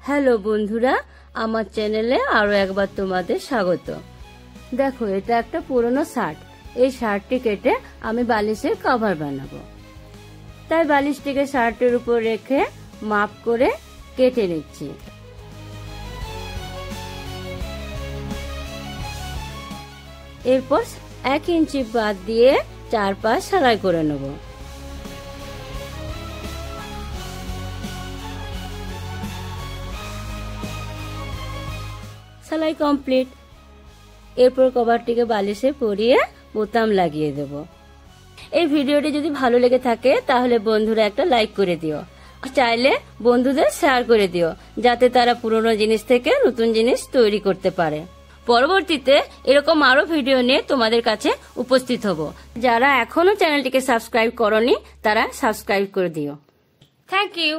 Hello বন্ধুরা, আমার চ্যানেলে আরো একবার তোমাদের স্বাগত। দেখো, এটা একটা পুরনো শার্ট। এই শার্টটি কেটে আমি বালিশের কভার বানাবো। তাই বালিশটিকে শার্টের উপর রেখে মাপ করে কেটে নিচ্ছি। এরপর 1 ইঞ্চি বাদ দিয়ে 4 পাশ সেলাই করে নেব। সেলাই কমপ্লিট। এরপর কভারটিকে বালিশে পরিয়ে বোতাম লাগিয়ে দেব। এই ভিডিওটি যদি ভালো লেগে থাকে তাহলে বন্ধুরা একটা লাইক করে দিও। চাইলে বন্ধুদের শেয়ার করে দিও, যাতে তারা পুরনো জিনিস থেকে নতুন জিনিস তৈরি করতে পারে। পরবর্তীতে এরকম আরো ভিডিও নিয়ে তোমাদের কাছে উপস্থিত হব। যারা এখনো চ্যানেলটিকে সাবস্ক্রাইব করনি তারা সাবস্ক্রাইব করে দিও। Thank you.